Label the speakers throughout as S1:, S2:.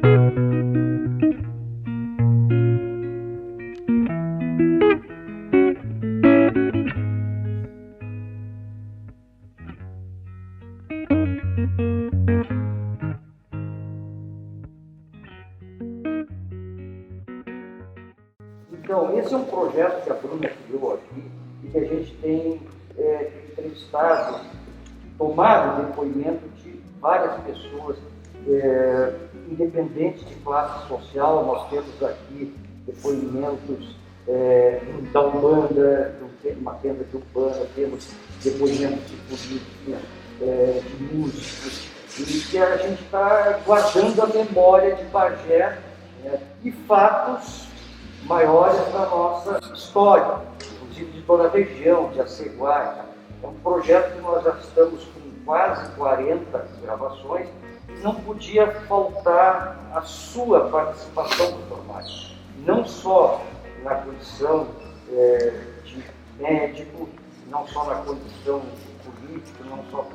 S1: Então, esse é um projeto que a Bruna criou aqui e que a gente tem entrevistado, tomado depoimento de várias pessoas, independente de classe social. Nós temos aqui depoimentos da Umbanda, uma tenda de Umbanda, temos depoimentos de políticos, de músicos, e que a gente está guardando a memória de Bagé, e fatos maiores da nossa história, inclusive de toda a região, de Aceguá. É um projeto que nós já estamos com quase 40 gravações e não podia faltar a sua participação, doutor Mário. Não só na condição de médico, não só na condição de político, não só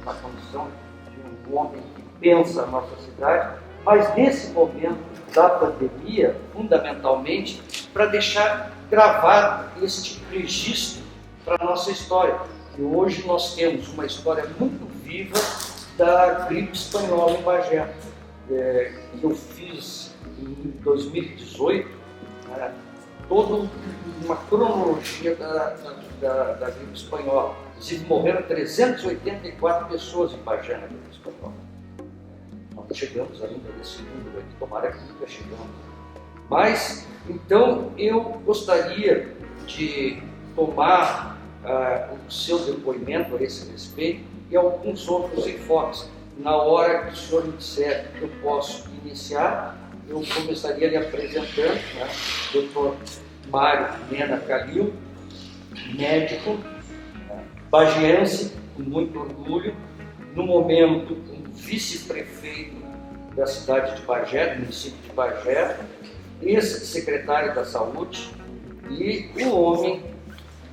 S1: na condição de um homem que pensa a nossa cidade, mas nesse momento da pandemia, fundamentalmente, para deixar gravado este registro para a nossa história. E hoje nós temos uma história muito viva da gripe espanhola em Bagé. Eu fiz em 2018 toda uma cronologia da gripe espanhola. Inclusive morreram 384 pessoas em Bagé na gripe espanhola. Nós chegamos ainda nesse número aqui, tomara que nunca chegamos. Mas, então, eu gostaria de tomar o seu depoimento a esse respeito e alguns outros enfoques. Na hora que o senhor me disser que eu posso iniciar, eu começaria lhe apresentando, Dr. Mário Mena Calil, médico, bagiense, com muito orgulho, no momento um vice-prefeito da cidade de Bagé, do município de Bagé, ex-secretário da Saúde e um homem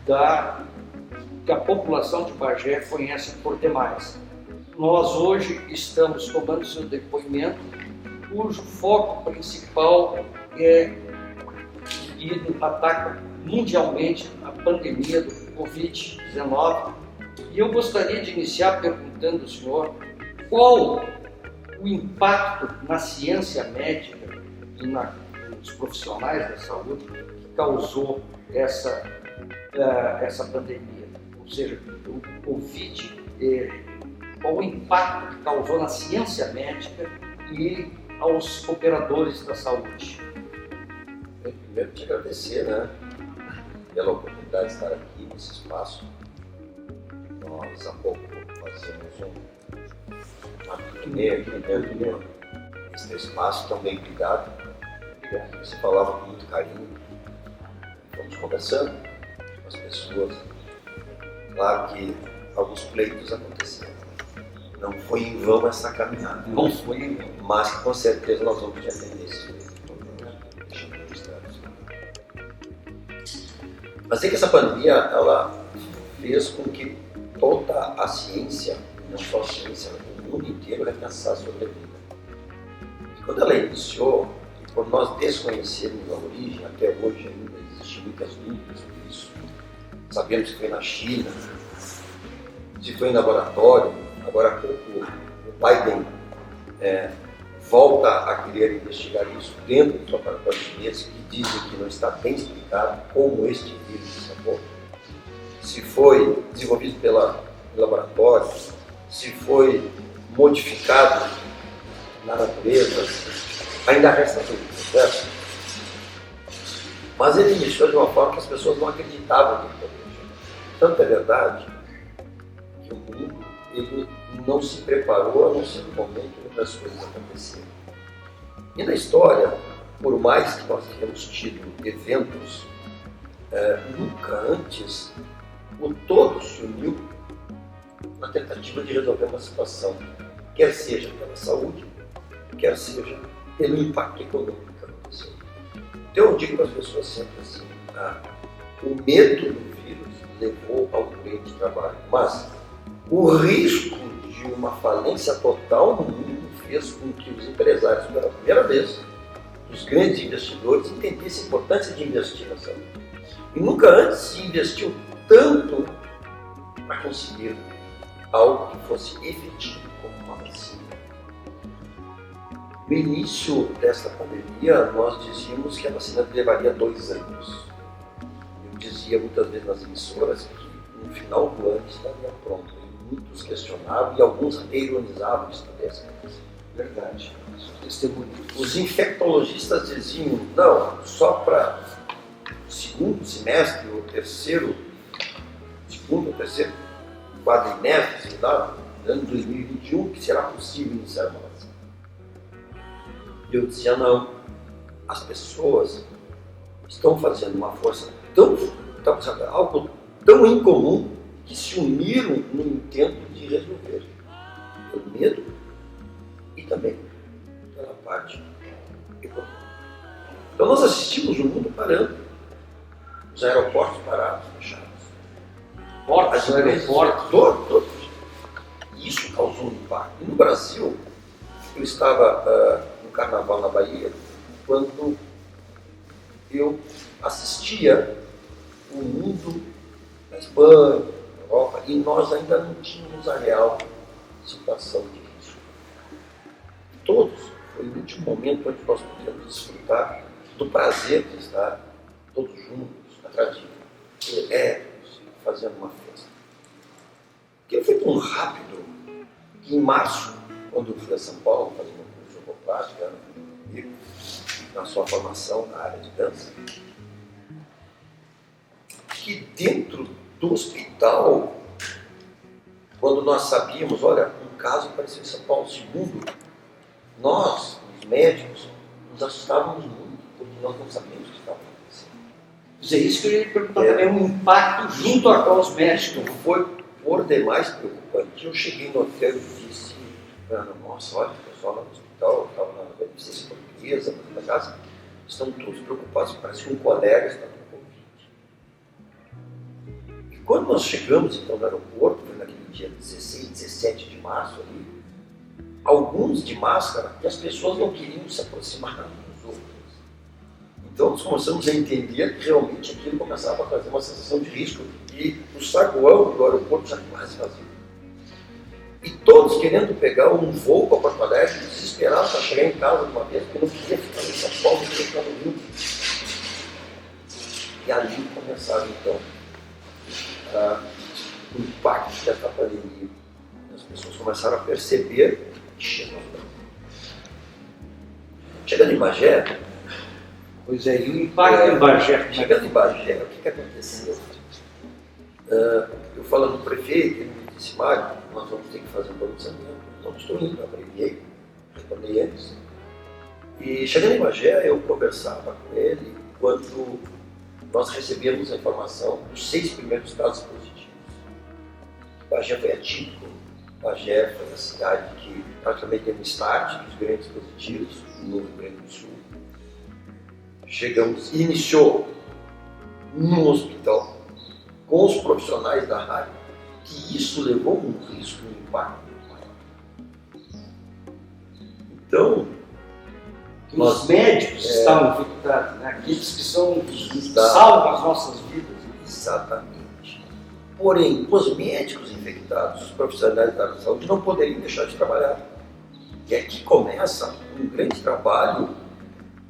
S1: que a população de Bagé conhece por demais. Nós hoje estamos tomando seu depoimento, cujo foco principal é que ataca mundialmente a pandemia do Covid-19. E eu gostaria de iniciar perguntando ao senhor qual o impacto na ciência médica e nos profissionais da saúde que causou essa pandemia. Ou seja, o Covid, qual o impacto que causou na ciência médica e aos operadores da saúde.
S2: Primeiro, te agradecer, pela oportunidade de estar aqui nesse espaço. Nós há pouco fazemos uma turnê aqui dentro desse espaço tão bem cuidado. Você falava com muito carinho. Fomos conversando com as pessoas. Claro que alguns pleitos aconteceram. Não foi em vão essa caminhada.
S1: Não foi em vão.
S2: Mas com certeza nós vamos te atender esse pleito. Mas é que essa pandemia, ela fez com que toda a ciência, não só a ciência, mas o mundo inteiro repensasse sobre a vida. E quando ela iniciou, e por nós desconhecermos a origem, até hoje ainda existem muitas dúvidas sobre isso. Sabemos que foi na China, se foi em laboratório. Agora há pouco o Biden volta a querer investigar isso dentro do laboratório chinês, que dizem que não está bem explicado como este vírus se escapou. Se foi desenvolvido pelo laboratório, se foi modificado na natureza, ainda resta dúvida, certo? Mas ele iniciou de uma forma que as pessoas não acreditavam que poderia. Tanto é verdade que o mundo ele não se preparou a não ser no momento em que as coisas aconteceram. E na história, por mais que nós tenhamos tido eventos, nunca antes o todo se uniu na tentativa de resolver uma situação, quer seja pela saúde, quer seja pelo impacto econômico que aconteceu. Então eu digo para as pessoas sempre assim, o medo do vírus levou ao meio de trabalho, mas o risco de uma falência total no mundo fez com que os empresários primeira vez, os grandes investidores entendessem a importância de investir na saúde. E nunca antes se investiu tanto para conseguir algo que fosse efetivo como uma vacina. No início desta pandemia, nós dizíamos que a vacina levaria 2 anos. Eu dizia muitas vezes nas emissoras que no final do ano estaria pronto. E muitos questionavam e alguns até ironizavam isso também.
S1: Verdade.
S2: Os infectologistas diziam, não, só para segundo semestre ou segundo ou terceiro quadrimestre, sei lá, ano 2021, que será possível iniciar uma vacina. Eu dizia, não, as pessoas estão fazendo uma força algo tão incomum que se uniram no intento de resolver pelo medo e também pela parte econômica. Então nós assistimos o mundo parando, os aeroportos parados, fechados.
S1: Portos, aeroportos.
S2: Todos. Isso causou um impacto. E no Brasil, eu estava no Carnaval na Bahia, quando eu assistia o mundo na Espanha, na Europa, e nós ainda não tínhamos a real situação de risco. Todos. Foi o último momento onde nós pudemos desfrutar do prazer de estar todos juntos, atrás de elétricos, fazendo uma festa. Aquilo foi tão rápido que em março, quando eu fui a São Paulo fazer um curso de homeopática, na sua formação na área de dança, que dentro do hospital, quando nós sabíamos, olha, um caso apareceu em São Paulo, segundo, nós, os médicos, nos assustávamos muito, porque nós não sabíamos o que estava acontecendo.
S1: É isso que eu ia perguntar também, o impacto junto aos médicos.
S2: Foi por demais preocupante. Eu cheguei no hotel e disse, nossa, olha, o pessoal lá no hospital, estava na beneficência portuguesa, na casa, estão todos preocupados, parece que um colega está com Covid. E quando nós chegamos então no aeroporto, foi naquele dia 16, 17 de março ali, alguns de máscara, e as pessoas não queriam se aproximar uns dos outros. Então nós começamos a entender que realmente aquilo começava a trazer uma sensação de risco. E o saguão do aeroporto já quase vazio. E todos querendo pegar um voo para Porto Alegre, desesperados para chegar em casa de uma vez, porque não queria ficar em São Paulo, não queria ficar no Rio. E ali começaram então o impacto dessa pandemia. As pessoas começaram a perceber que chegando em Bagé.
S1: Pois é, e o impacto em Bagé?
S2: Chegando em Bagé, o que aconteceu? Eu falando com o prefeito, ele me disse, Mário, nós vamos ter que fazer um pronunciamento. Não estou indo, abreviei, retornei antes. E chegando em Bagé, eu conversava com ele quando nós recebemos a informação dos 6 primeiros casos positivos. Bagé foi atípico. Bagé foi a cidade que praticamente teve um start dos grandes positivos no Rio Grande do Sul. Chegamos e iniciou num hospital com os profissionais da área, que isso levou um risco, um impacto maior. Então,
S1: os médicos estavam infectados, né? Aqueles que salvam as nossas vidas.
S2: Exatamente. Porém, os médicos infectados, os profissionais da área de saúde, não poderiam deixar de trabalhar. E aqui começa um grande trabalho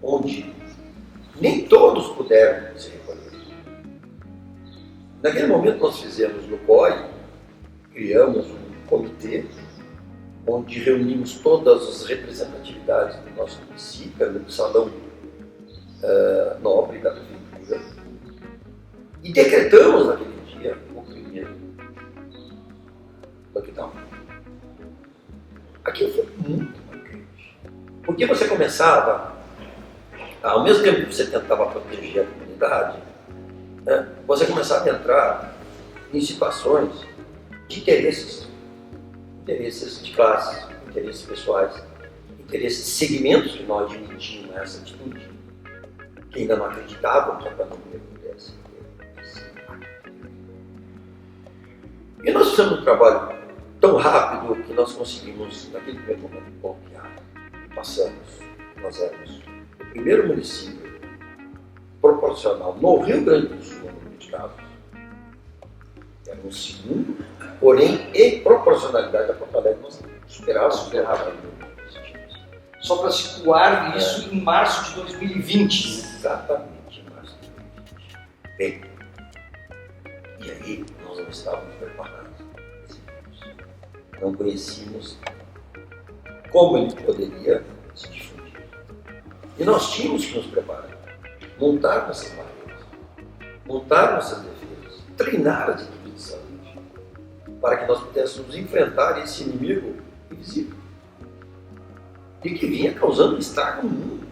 S2: onde nem todos puderam se recolher. Naquele momento nós fizemos no COI, criamos um comitê onde reunimos todas as representatividades do nosso município, no salão nobre da prefeitura, e decretamos naquele dia o primeiro lockdown. Aquilo foi muito marcante, porque você começava, ao mesmo tempo que você tentava proteger a comunidade, você começava a entrar em situações de interesses de classes, interesses pessoais, interesses de segmentos que não admitiam essa atitude, que ainda não acreditavam que a pandemia pudesse ter. E nós fizemos um trabalho tão rápido que nós conseguimos, naquele primeiro momento, bloquear. Passamos nós éramos o primeiro município proporcional no Rio Grande do Sul, no número de casos. Era o segundo, porém, em proporcionalidade da Porto Alegre, nós superávamos.
S1: Só para situar isso em março de 2020.
S2: Exatamente, em março de 2020. Bem, e aí nós não estávamos preparados. Não conhecíamos como ele poderia se difundir. E nós tínhamos que nos preparar, montar nossas barreiras, montar nossas defesas, treinar as equipes de saúde, para que nós pudéssemos enfrentar esse inimigo invisível e que vinha causando estrago no mundo.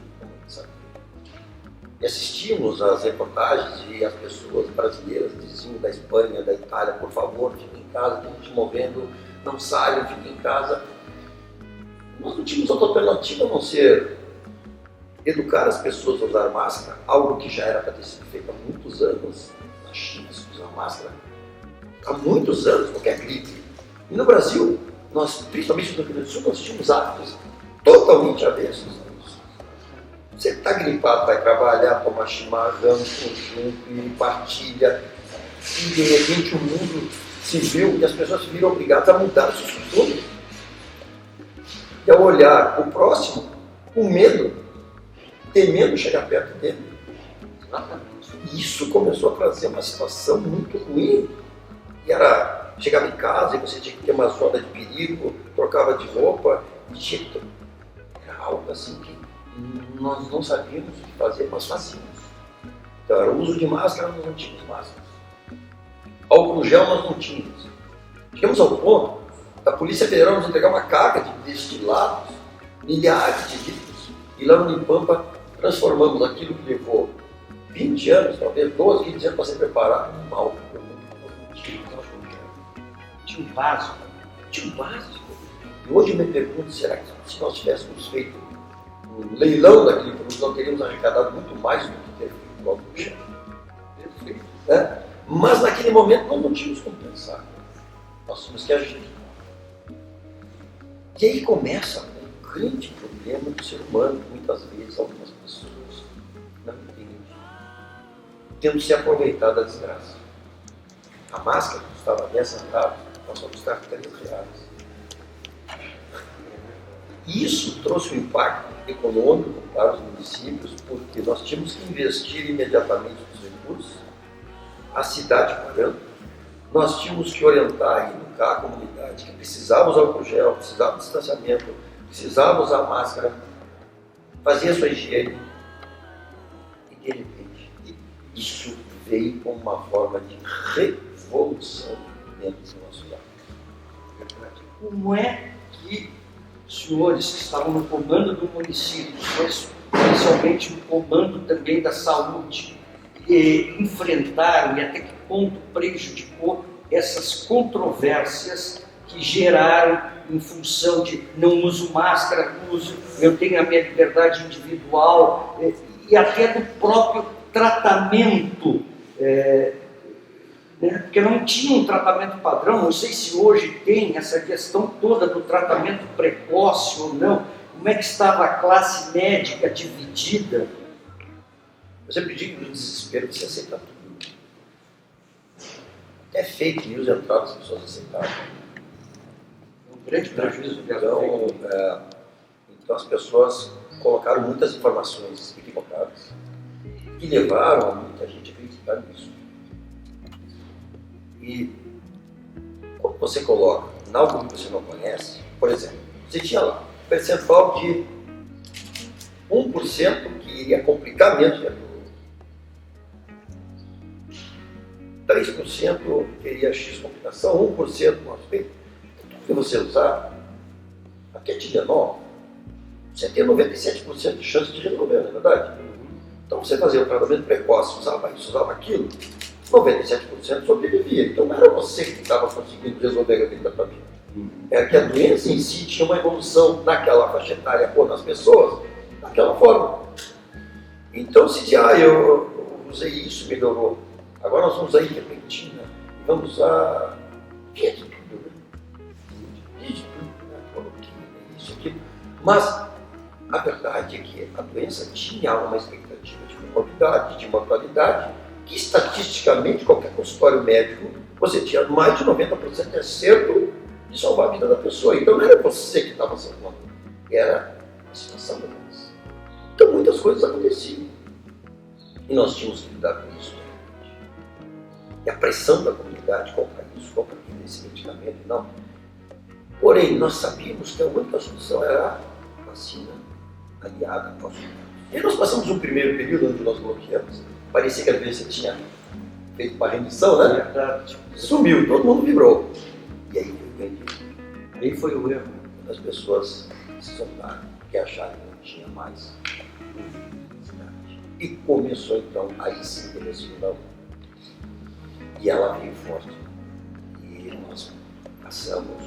S2: E assistimos às reportagens e as pessoas brasileiras diziam da Espanha, da Itália, por favor, fiquem em casa, tem gente morrendo, não saiam, fiquem em casa. Nós não tínhamos outra alternativa a não ser educar as pessoas a usar máscara, algo que já era para ter sido feito há muitos anos. Na China se usa máscara há muitos anos, qualquer gripe. E no Brasil, nós, principalmente no Rio Grande do Sul, nós tínhamos hábitos totalmente avessos a isso. Você está gripado, vai trabalhar, tomar chimarrão, conjunto e partilha, e de repente o mundo se viu e as pessoas se viram obrigadas a mudar os seus costumes. E ao olhar o próximo com medo, temendo chegar perto dele. Isso começou a trazer uma situação muito ruim. E era, chegava em casa e você tinha que ter uma zona de perigo, trocava de roupa, era algo assim que nós não sabíamos o que fazer, mas fazíamos. Então era o uso de máscara, nós não tínhamos máscaras. Álcool gel nós não tínhamos. Chegamos ao ponto da Polícia Federal nos entregar uma carga de destilados, milhares de litros, e lá no Unipampa transformamos aquilo que levou 20 anos, talvez 12, 15 anos para ser preparado num álcool.
S1: Tinha um básico.
S2: Tinha um básico. E hoje eu me pergunto, será que se nós tivéssemos feito um leilão daquele produto, nós teríamos arrecadado muito mais do que ter feito o álcool gel? Perfeito. Né? Mas naquele momento nós não tínhamos como pensar. Nós tínhamos que agir. E aí começa um grande problema do ser humano, que muitas vezes algumas pessoas não entendem. Tendo se aproveitado da desgraça. A máscara que custava 10 centavos, passou a custar R$3. Isso trouxe um impacto econômico para os municípios, porque nós tínhamos que investir imediatamente nos recursos, a cidade parando, nós tínhamos que orientar e educar a comunidade que precisava usar álcool gel, precisava de distanciamento, precisava usar máscara, fazer a sua higiene. E de repente, isso veio como uma forma de revolução dentro do nosso lar.
S1: Como é que os senhores que estavam no comando do município, especialmente no comando também da saúde, enfrentaram e até que ponto prejudicou essas controvérsias que geraram em função de não uso máscara, eu tenho a minha liberdade individual e até do próprio tratamento, né? Porque não tinha um tratamento padrão, não sei se hoje tem essa questão toda do tratamento precoce ou não, como é que estava a classe médica dividida?
S2: Eu sempre digo que no desespero você aceita tudo. Até fake news entrava, as pessoas aceitavam.
S1: Um grande prejuízo.
S2: Então as pessoas colocaram muitas informações equivocadas que levaram a muita gente a acreditar nisso. E quando você coloca em algo que você não conhece, por exemplo, você tinha lá um percentual de 1% que iria complicar menos a 3% teria X complicação, 1% com respeito. Tudo que você usar, aqui é Tilenol, você tem 97% de chance de resolver, não é verdade? Então você fazia o tratamento precoce, usava isso, usava aquilo, 97% sobrevivia. Então não era você que estava conseguindo resolver aquele tratamento. Era que a doença em si tinha uma evolução naquela faixa etária ou nas pessoas, daquela forma. Então se diz, eu usei isso, melhorou. Agora nós vamos usar ivermectina, vamos usar de tudo, né? De tudo, né? Cloroquina, isso, aquilo. Mas a verdade é que a doença tinha uma expectativa de comorbidade, de mortalidade, que estatisticamente, qualquer consultório médico, você tinha mais de 90% de acerto de salvar a vida da pessoa. Então não era você que estava salvando, era a situação da doença. Então muitas coisas aconteciam. E nós tínhamos que lidar com isso. E a pressão da comunidade contra isso, contra esse medicamento, não. Porém, nós sabíamos que a única solução era a vacina aliada aos humanos. E nós passamos um primeiro período onde nós bloqueamos. Parecia que a doença tinha feito uma remissão, né? Sumiu, todo mundo vibrou. E aí foi o grande erro.
S1: Aí foi o erro.
S2: As pessoas se soltaram, que acharam que não tinha mais necessidade. E começou então aí sim pela segunda. E ela veio forte. E nós passamos,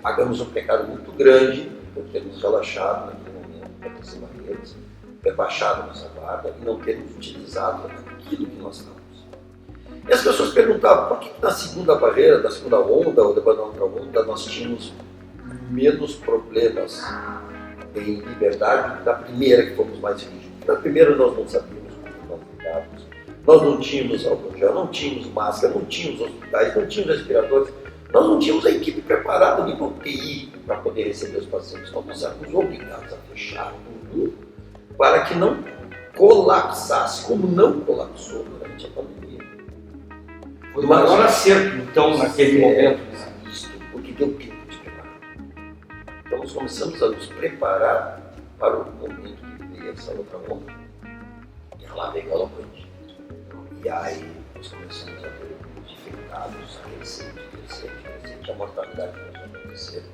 S2: pagamos um pecado muito grande por termos relaxado naquele momento, por ter barreiras, ter baixado nossa guarda e não termos utilizado aquilo que nós estávamos. E as pessoas perguntavam por que na segunda barreira, da segunda onda ou depois da outra onda, nós tínhamos menos problemas em liberdade do que da primeira, que fomos mais rígidos. Na primeira nós não sabíamos como nós lidávamos. Nós não tínhamos álcool gel, não tínhamos máscara, não tínhamos hospitais, não tínhamos respiradores, nós não tínhamos a equipe preparada de UTI para poder receber os pacientes. Então nós éramos obrigados a fechar tudo para que não colapsasse, como não colapsou durante a pandemia.
S1: Foi o maior acerto, então, naquele momento.
S2: Isso, porque deu tempo de preparar. Então nós começamos a nos preparar para o momento que veio essa outra onda. E ela veio galopante. E aí nós começamos a ter os infectados, crescente, a mortalidade começou a acontecer.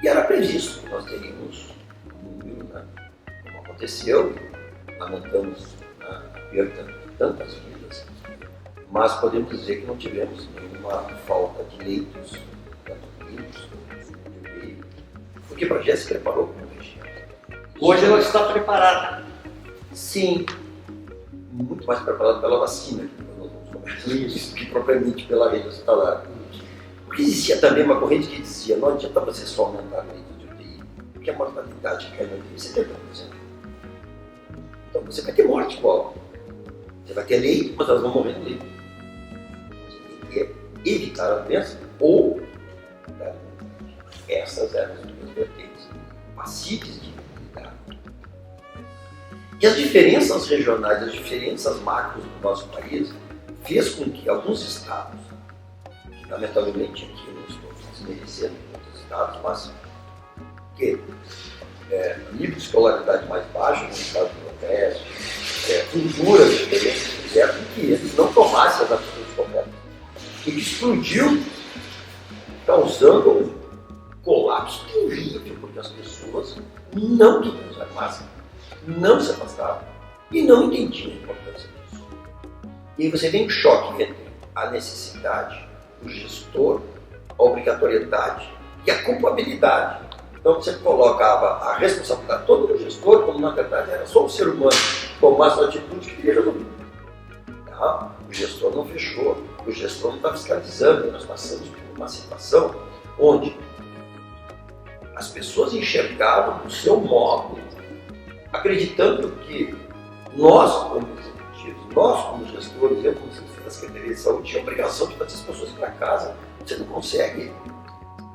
S2: E era previsto que nós teríamos um número, né? Como aconteceu, lamentamos a perda de tantas vidas, mas podemos dizer que não tivemos nenhuma falta de leitos, porque a Bagé se preparou como região.
S1: Hoje ela está preparada.
S2: Sim, muito mais preparado pela vacina, que propriamente pela rede hospitalar. Porque existia também uma corrente que dizia, não adianta você só aumentar a rede de UTI, porque a mortalidade cai na UTI 70%. Então você vai ter morte igual. Você vai ter leito, mas elas vão morrer no leito. Você tem que evitar a doença ou dar imunidade. Essas eram as duas vertentes passíveis de imunidade. E as diferenças regionais, as diferenças macros do nosso país, fez com que alguns estados, que lamentavelmente aqui não estou desmerecendo outros estados, mas que nível de escolaridade mais baixo no estado do Nordeste, culturas diferentes, fizeram com que eles não tomassem as atitudes corretas. E que explodiu, causando um colapso terrível, porque as pessoas não queriam usar máscara, não se afastavam e não entendiam a importância disso. E aí você tem um choque entre a necessidade, o gestor, a obrigatoriedade e a culpabilidade. Então você colocava a responsabilidade toda no gestor, quando na verdade era só o ser humano tomar sua atitude que queria resolver. Tá? O gestor não fechou, o gestor não está fiscalizando. Nós passamos por uma situação onde as pessoas enxergavam o seu modo, acreditando que nós, como executivos, nós, como gestores, eu, como secretário da Secretaria de Saúde, tinha a obrigação de fazer as pessoas ir para casa. Você não consegue.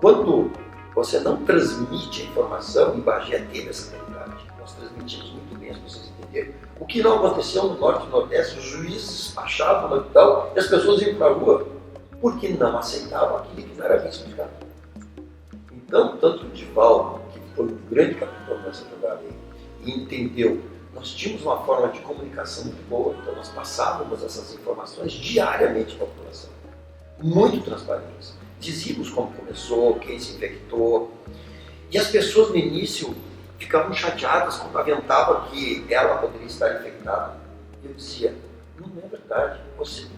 S2: Quando você não transmite a informação, em Bagé teve essa qualidade. Nós transmitimos muito bem, as pessoas entenderam. O que não aconteceu no Norte e no Nordeste, os juízes despachavam no hospital e as pessoas iam para a rua, porque não aceitavam aquilo que não era bem explicado. Então, tanto o Divaldo, que foi um grande capitão nessa jogada aí, e entendeu, nós tínhamos uma forma de comunicação muito boa, então nós passávamos essas informações diariamente para a população, muito transparentes. Dizíamos como começou, quem se infectou, e as pessoas no início ficavam chateadas quando aventava que ela poderia estar infectada. Eu dizia, não é verdade,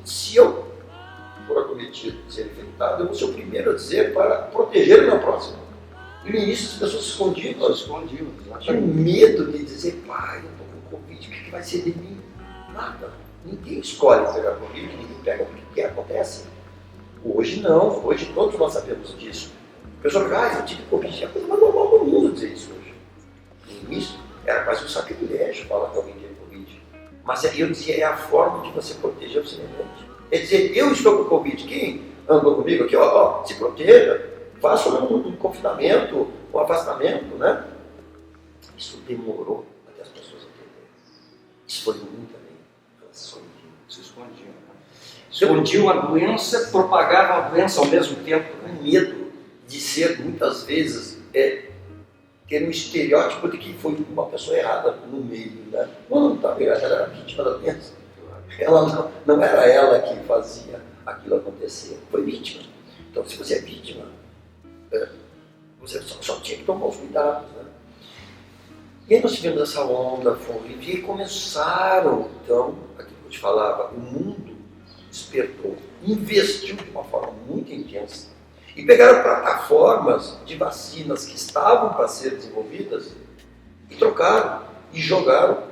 S2: se eu for acometido de ser infectado, eu vou ser o primeiro a dizer para proteger o meu próximo. E no início as pessoas se escondiam, tinham medo de dizer, pai, eu estou com Covid, o que vai ser de mim? Nada, ninguém escolhe pegar Covid, ninguém pega porque acontece. Hoje não, hoje todos nós sabemos disso. A pessoa fala, eu tive Covid, é a coisa mais normal do mundo dizer isso hoje. Mas eu dizia, é a forma de você proteger o semelhante. Quer dizer, eu estou com o Covid, quem andou comigo aqui, ó, se proteja, faça um confinamento, um afastamento, né? Isso demorou até as pessoas entenderem. Isso foi muito além. Elas se escondiam.
S1: Escondiam a doença, propagavam a doença ao mesmo tempo.
S2: O medo de ser, muitas vezes, ter um estereótipo de que foi uma pessoa errada no meio, né? Não estava errada, ela era vítima da doença. Ela não era ela que fazia aquilo acontecer, foi vítima. Então, se você é vítima, você só tinha que tomar os cuidados, né? E aí nós tivemos essa onda, e começaram, então, aquilo que eu te falava, o mundo despertou, investiu de uma forma muito intensa. E pegaram plataformas de vacinas que estavam para ser desenvolvidas e trocaram e jogaram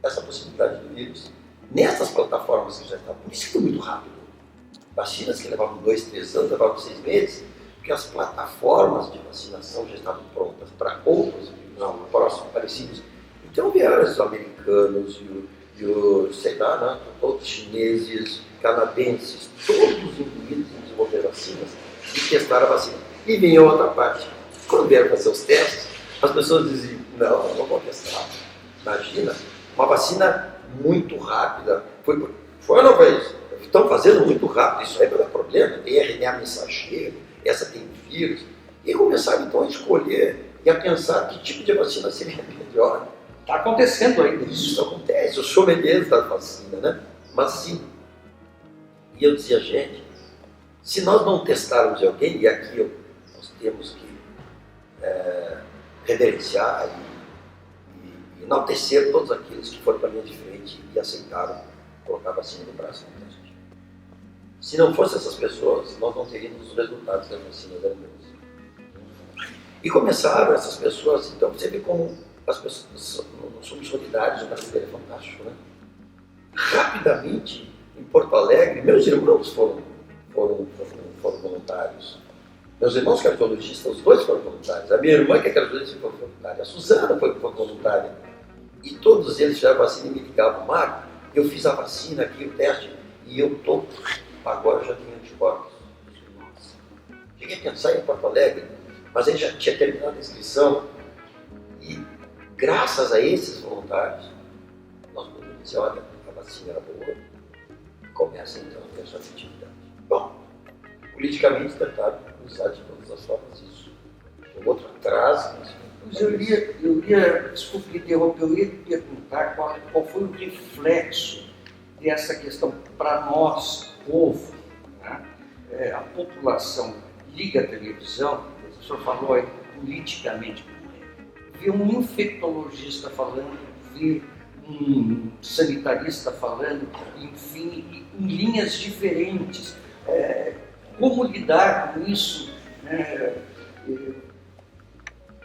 S2: essa possibilidade do vírus nessas plataformas que já estavam. Por isso foi muito rápido. Vacinas que levavam 2, 3 anos, levavam 6 meses, porque as plataformas de vacinação já estavam prontas para outros vírus próximos, parecidos. Então vieram os americanos e os, sei lá, né, todos os chineses, canadenses, todos incluídos em desenvolver vacinas e testaram a vacina. E vinha outra parte. Quando vieram fazer os testes, as pessoas diziam, não vou testar. Imagina, uma vacina muito rápida. Foi uma vez. Estão fazendo muito rápido, isso aí não é problema. Tem RNA mensageiro, essa tem vírus. E começaram então a escolher e a pensar que tipo de vacina seria melhor.
S1: Está acontecendo ainda.
S2: Isso acontece, eu sou beleza da vacina, né? Mas assim, e eu dizia, gente, se nós não testarmos alguém, e aqui nós temos que reverenciar e enaltecer todos aqueles que foram para a linha de frente e aceitaram colocar a vacina no braço no teste. Se não fossem essas pessoas, nós não teríamos os resultados das vacinas da doença. E começaram essas pessoas, então você vê como as pessoas não somos solidários, o brasileiro é fantástico, né? Rapidamente, em Porto Alegre, meus irmãos foram voluntários. Meus irmãos cardiologistas, os dois foram voluntários. A minha irmã, que é cardiologista, foi voluntária. A Suzana foi voluntária. E todos eles fizeram a vacina e me ligavam, Marco, eu fiz a vacina aqui, o teste, e eu estou, agora já tenho anticorpos. Nossa. Cheguei a pensar em Porto Alegre, mas aí já tinha terminado a inscrição. E graças a esses voluntários, nós podemos dizer, olha, a vacina era boa, começa então a ter sua efetividade. Bom, politicamente tentaram usar de todas as formas isso. O outro atrás.
S1: Mas eu ia, desculpe interromper, eu ia perguntar qual foi o reflexo dessa questão para nós, povo, né? A população liga a televisão, o senhor falou aí politicamente, vê um infectologista falando, vê um sanitarista falando, enfim, em linhas diferentes. Como lidar com isso, né?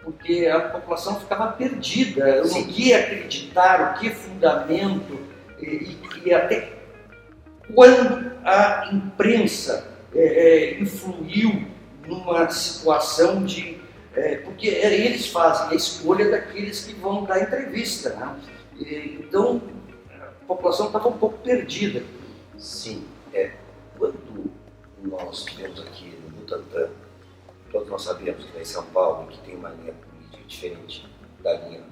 S1: Porque a população ficava perdida, o que acreditar, o que fundamento, e até quando a imprensa influiu numa situação de... porque eles fazem a escolha daqueles que vão dar entrevista, né? Então a população estava um pouco perdida.
S2: Sim, quando nós tivemos aqui no Butantã, todos nós sabemos que em São Paulo, que tem uma linha política diferente da linha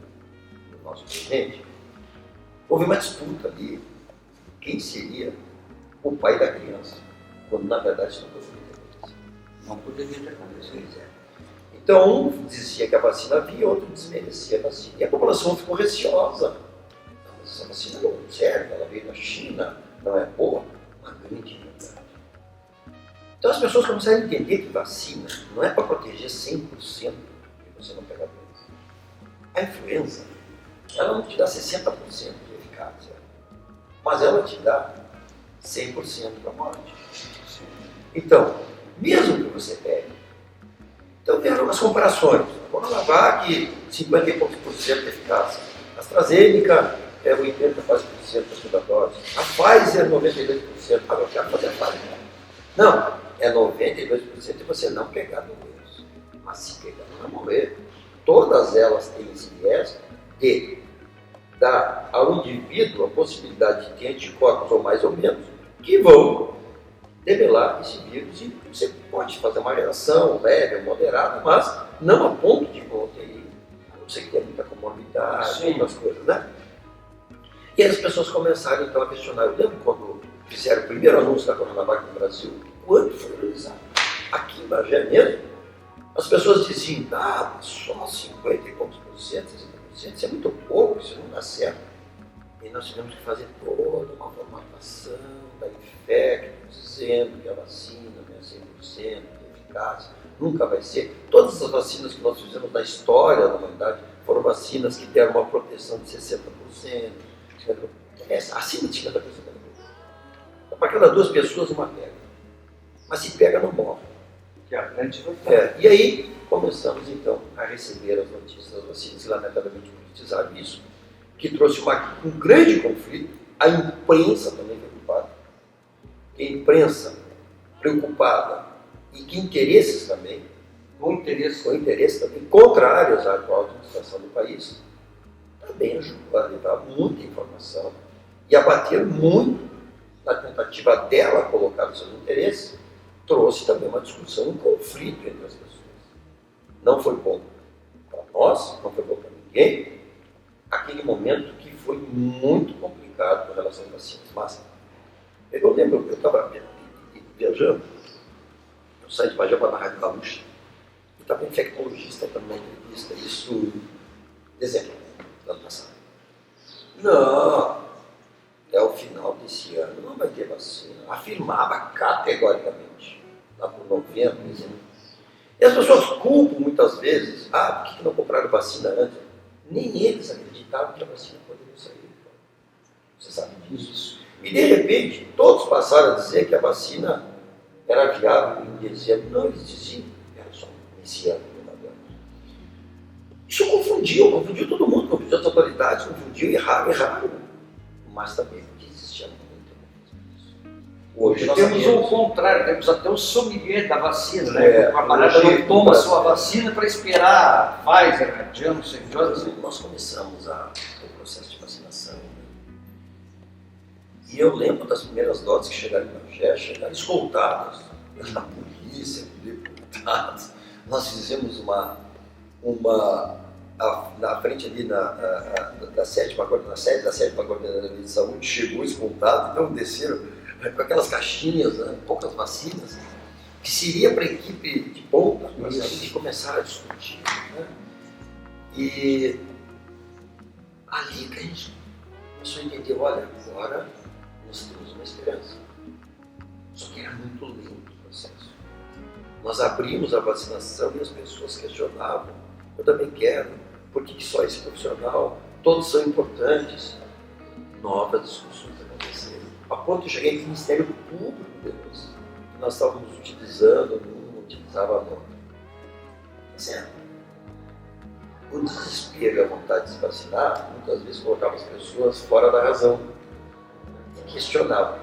S2: do nosso presidente, houve uma disputa ali, quem seria o pai da criança, quando na verdade isso não poderia ter acontecido.
S1: Não poderia ter acontecido.
S2: Então, um dizia que a vacina havia, outro desmerecia a vacina. E a população ficou receosa. Essa vacina não serve, ela veio da China, não é boa. Uma grande verdade. Então as pessoas começaram a entender que vacina não é para proteger 100% de você não pegar doença. A influenza, ela não te dá 60% de eficácia, mas ela te dá 100% da morte. Então, mesmo que você pegue, então vieram as comparações. A Coronavac, 50 e poucos por cento de eficácia. A AstraZeneca, 80 quase por cento da segunda dose. A Pfizer, 92%. Ah, eu quero fazer a Pfizer. Não, é 92% de você não pegar doença. Mas se pegar, não vai morrer. Todas elas têm esse viés de dá ao indivíduo a possibilidade de ter anticorpos ou mais ou menos, que vão debelar esse vírus e você pode fazer uma reação leve, moderada, mas não a ponto de UTI, a não ser que tenha muita comorbidade, outras coisas, né? E aí as pessoas começaram então a questionar. Eu lembro quando fizeram o primeiro anúncio da Coronavac no Brasil, quanto foi realizado? Aqui em Bagé mesmo, as pessoas diziam, só 50 e poucos por cento, 60%, isso é muito pouco, isso não dá certo. E nós tivemos que fazer toda uma formatação da Infecto, dizendo que a vacina não é 100% eficaz, nunca vai ser. Todas as vacinas que nós fizemos na história da humanidade foram vacinas que deram uma proteção de 60%, acima de 50%. Então, para cada 2 pessoas, uma pega. Mas se pega, não morre.
S1: Que é a grande vantagem.
S2: E aí começamos então a receber as notícias das vacinas, e lamentavelmente politizaram isso, que trouxe um grande conflito. A imprensa também preocupada. A imprensa preocupada e que interesses também, com interesse também contrários à atual administração do país, também ajudou a levar muita informação e a bater muito na tentativa dela colocar os seus interesses. Trouxe também uma discussão, um conflito entre as pessoas. Não foi bom para nós, não foi bom para ninguém, aquele momento que foi muito complicado com relação às vacinas. Mas eu lembro, eu estava viajando, eu saí de Bagé para a Rádio Gaúcha, e estava infectologista também, entrevista, isso em dezembro do ano passado. Não, até o final desse ano não vai ter vacina. Afirmava categoricamente, lá por novembro, dezembro. E as pessoas culpam muitas vezes, por que não compraram vacina antes? Nem eles acreditavam que a vacina poderia sair. Você sabe disso. E de repente, todos passaram a dizer que a vacina era viável em dezembro. Não, eles diziam que era só nesse ano. Isso confundiu todo mundo, confundiu as autoridades, confundiu, erraram. Mas também porque existia muita.
S1: Hoje nós temos o contrário, temos até o sommelier da vacina, né? O camarada não toma a sua vacina para esperar a Pfizer, a Janssen,
S2: Nós começamos o processo de vacinação. E eu lembro das primeiras doses que chegaram em Bagé, chegaram escoltadas da polícia, deputados. Nós fizemos na frente ali da sétima coordenadoria de saúde, chegou escoltado, então desceram com aquelas caixinhas, né, poucas vacinas, que seria para a equipe de ponta, mas aí começaram a discutir. Né? E ali que a gente começou a entender, olha, agora nós temos uma esperança. Só que era muito lento o processo. Nós abrimos a vacinação e as pessoas questionavam, eu também quero, por que só esse profissional? Todos são importantes. Novas discussões aconteceram. A ponto de chegar em Ministério Público depois, que nós estávamos utilizando, não utilizava a norma. Certo? O desespero e a vontade de se vacinar, muitas vezes colocava as pessoas fora da razão. E questionavam.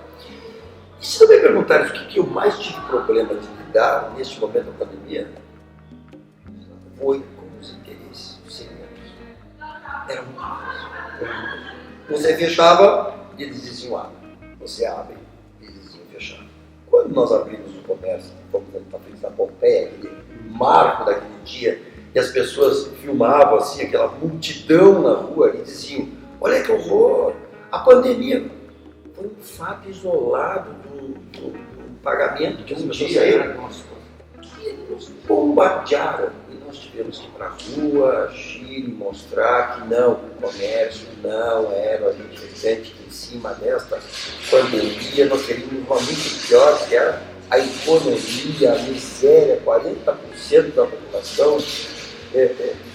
S2: E se também perguntaram o que eu mais tive problema de lidar neste momento da pandemia, foi com os interesses dos segmentos. Era muito fácil. Você fechava e eles diziam você abre e eles diziam fechar. Quando nós abrimos o comércio, fomos na frente da Pompeia, aquele marco daquele dia, e as pessoas filmavam assim, aquela multidão na rua e diziam, olha que horror, a pandemia foi um fato isolado de um pagamento de um dia. E eles nos bombardearam. Nós tivemos que ir para a rua, agir e mostrar que não, o comércio não era a gente presente que em cima desta pandemia nós teríamos uma muito pior, que era a economia, a miséria, 40% da população,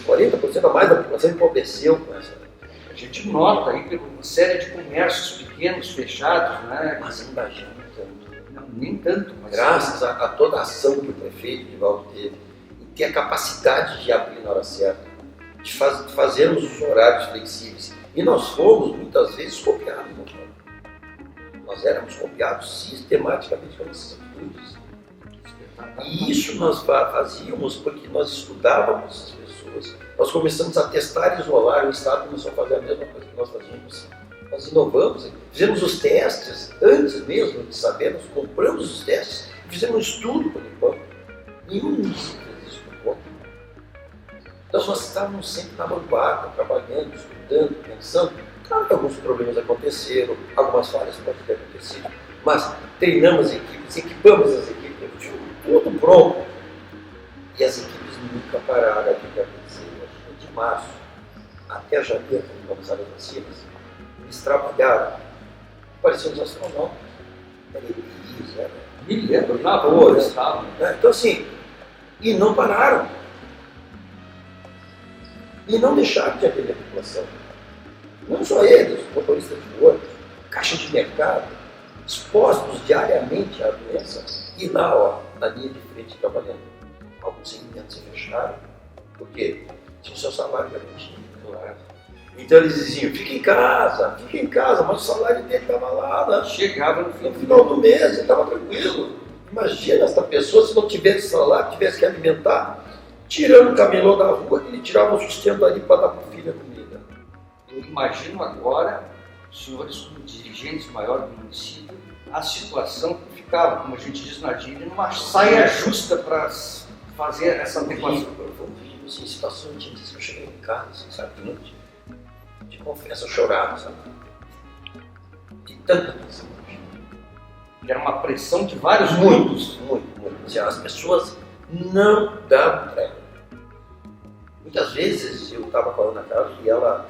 S2: 40% a mais da população empobreceu com essa.
S1: A gente nota aí uma série de comércios pequenos, fechados, né?
S2: Mas em Bagé não tanto.
S1: Não, nem tanto. Mas
S2: graças a toda a ação que o prefeito Divaldo teve, ter a capacidade de abrir na hora certa, de fazermos os horários flexíveis. E nós fomos, muitas vezes, copiados. Nós éramos copiados sistematicamente pelas nossas atitudes. E isso nós fazíamos porque nós estudávamos as pessoas, Nós começamos a testar e isolar, o Estado começou a fazer a mesma coisa que nós fazíamos. Nós inovamos, fizemos os testes antes mesmo de saber, nós compramos os testes, fizemos um estudo por enquanto. Nenhum município fez isso por conta. Então nós estávamos sempre na vanguarda, trabalhando, estudando, pensando. Claro que alguns problemas aconteceram, algumas falhas podem ter acontecido, mas treinamos as equipes, equipamos as equipes, tudo pronto. E as equipes nunca pararam, aqui quer dizer, de março até janeiro, quando começaram as vacinas, eles trabalharam, pareciam uns astronautas.
S1: Me lembro, na rua eles estavam.
S2: Então assim, e não pararam. E não deixaram de atender a população. Não só eles, motoristas de ônibus, caixa de mercado, expostos diariamente à doença, e lá, ó, na linha de frente trabalhando. Alguns segmentos se fecharam, porque tinha o seu salário garantido. Claro. Então eles diziam, fica em casa, mas o salário dele estava lá, né?
S1: Chegava
S2: no final do mês, ele estava tranquilo. Imagina essa pessoa, se não tivesse salário, tivesse que alimentar, tirando o camelô da rua, que ele tirava o sustento ali para dar para o filho a comida.
S1: Eu imagino agora, os senhores como dirigentes maiores do município, a situação que ficava, como a gente diz na gíria, numa saia justa para fazer essa adequação.
S2: Assim, situação de que eu cheguei em casa, assim, sabe, de confesso, eu chorava, sabe? De tanta pressão.
S1: Era uma pressão de vários
S2: muito. Assim, as pessoas não davam trégua. Muitas vezes eu estava com a Ana Carlos e ela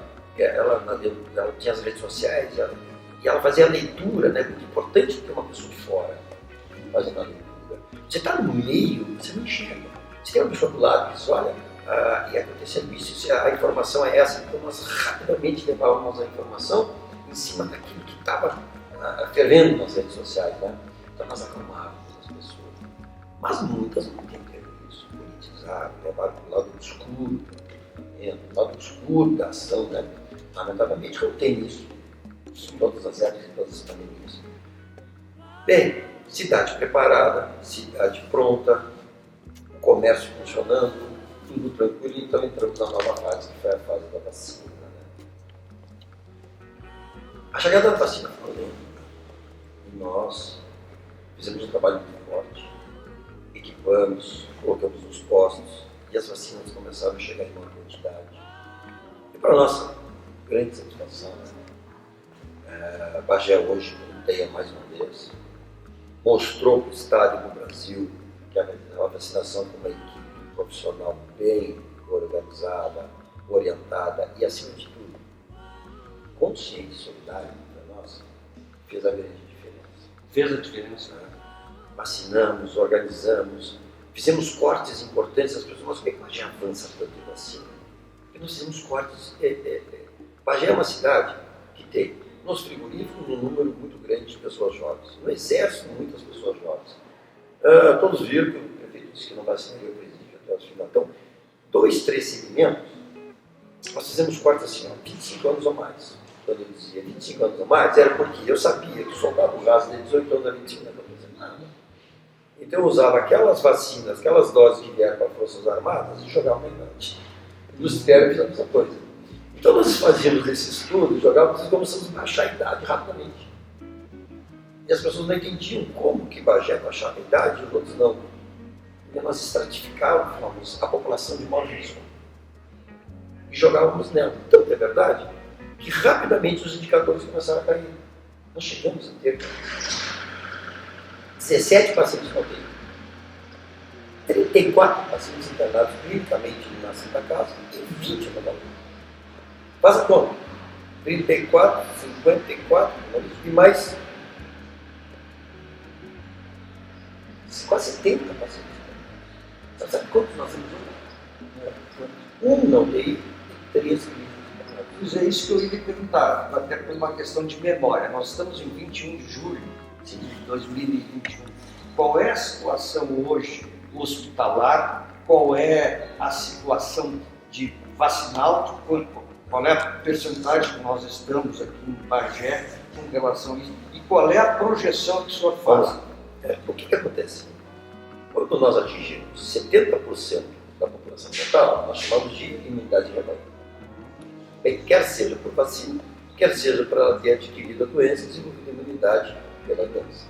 S2: tinha as redes sociais e ela fazia a leitura, né? Muito importante ter uma pessoa de fora fazendo a leitura. Você está no meio, você não enxerga. Você tem uma pessoa do lado que diz, olha, e acontecendo isso, a informação é essa. Então nós rapidamente levávamos a informação em cima daquilo que estava fervendo nas redes sociais, né? Então nós acalmávamos as pessoas. Mas muitas não têm pego isso, politizaram, levaram para o lado obscuro, o lado obscuro da ação, né? Lamentavelmente não tem isso em todas as épocas e todas as pandemias. Bem, cidade preparada, cidade pronta, o comércio funcionando, tudo tranquilo, então entramos na nova fase, que foi a fase da vacina. Né? A chegada da vacina foi lenta. E nós fizemos um trabalho muito forte, equipamos, colocamos nos postos, e as vacinas começaram a chegar em uma quantidade. E para nossa grande satisfação, Bagé hoje planteia mais uma vez, mostrou para o Estado e para o Brasil que a vacinação com uma equipe profissional bem organizada, orientada e, acima de tudo, consciente e solidária para nós, fez a grande diferença.
S1: Fez a diferença.
S2: Vacinamos, organizamos, fizemos cortes importantes. As pessoas, mas como é que Bagé avança tanto em vacina? Porque nós fizemos cortes. Bagé é uma cidade que tem nos frigoríficos um número muito grande de pessoas jovens. No exército, muitas pessoas jovens. Todos viram que o prefeito disse que não vacinaria o presídio até o final. Então, 2, 3 segmentos, nós fizemos cortes assim, 25 anos ou mais. Quando eu dizia 25 anos ou mais, era porque eu sabia que o soldado raso de 18 anos a 25 não ia fazer nada. Então eu usava aquelas vacinas, aquelas doses que vieram para as Forças Armadas e jogava na idade. Nos fizemos a mesma coisa. Então nós fazíamos esse estudo, jogávamos e começamos a baixar a idade rapidamente. E as pessoas não entendiam como que Bagé baixava a idade e os outros não. Porque nós estratificávamos a população de modo geral. E jogávamos nela. Então é verdade que rapidamente os indicadores começaram a cair. Nós chegamos a ter 17 pacientes com UTI, 34 pacientes internados clinicamente na Santa Casa e 20 no Baú. Faz a conta. 34, 54 e mais quase 70 pacientes. Você sabe quantos nós temos hoje? Um na UTI e 3 clínicos.
S1: Mas é isso que eu ia lhe perguntar, até por uma questão de memória. Nós estamos em 21 de julho de 2021. Qual é a situação hoje hospitalar? Qual é a situação de vacinal? Qual é a percentagem que nós estamos aqui em Bagé com relação a isso? E qual é a projeção que o senhor faz?
S2: O que acontece? Quando nós atingimos 70% da população população total, nós chamamos de imunidade de rebanho. Bem, quer seja por vacina, quer seja para ela ter adquirido a doença e desenvolvido imunidade pela doença.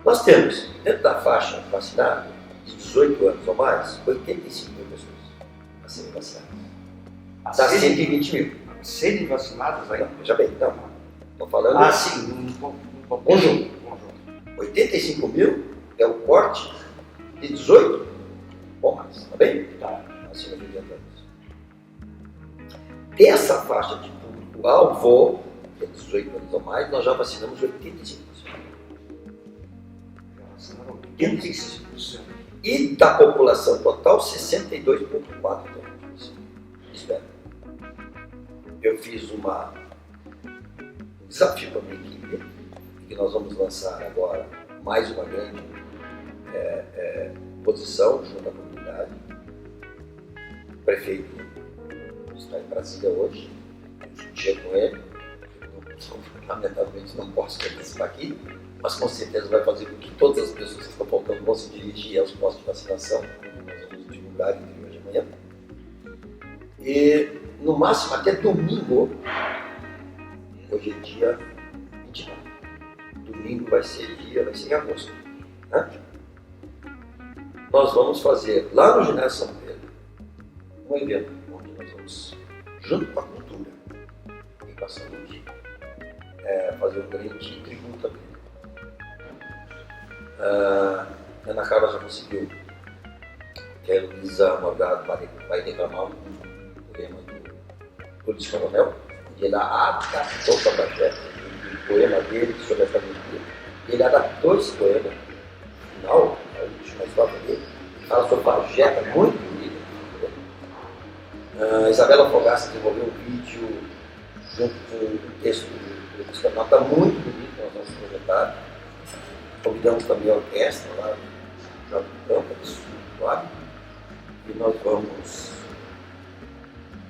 S2: Nós temos, dentro da faixa vacinada, de 18 anos ou mais, 85 mil pessoas a serem vacinadas. Dá 120 mil.
S1: Serem vacinadas aí?
S2: Não, veja bem, não. Estou falando...
S1: sim, um
S2: conjunto. 85 mil é o corte de 18 ou mais, tá bem?
S1: Tá.
S2: Acima de 80 anos. Dessa faixa de público-alvo, que é 18 anos ou mais, nós já vacinamos 85%.
S1: Já vacinaram 85%.
S2: E da população total, 62,4%. Espero. Eu fiz um desafio para a minha equipe, que nós vamos lançar agora mais uma grande posição junto à comunidade. O prefeito está em Brasília hoje, eu discuti com ele, lamentavelmente não posso participar aqui, mas com certeza vai fazer com que todas as pessoas que estão faltando vão se dirigir aos postos de vacinação, como nós vamos divulgar entre hoje e amanhã. E no máximo até domingo, hoje é dia 29. Domingo vai ser em agosto. Né? Nós vamos fazer lá no ginásio São Pedro um evento onde nós vamos, junto com a cultura e com a saúde, fazer um grande tributo a ele. Ana Carla já conseguiu que a Luísa Morgado vai declamar um poema do Luiz Coronel, e ele adaptou o projeto, o poema dele sobre essa mentira. Ele adaptou esse poema, no final, a última estrofe dele, fala sobre a Jeta, muito bonita. A Isabela Fogaça desenvolveu um vídeo junto com o texto do Luiz Coronel, está muito bonito, nós vamos projetar. Convidamos também a orquestra lá do Jovem Campos, claro, e nós vamos,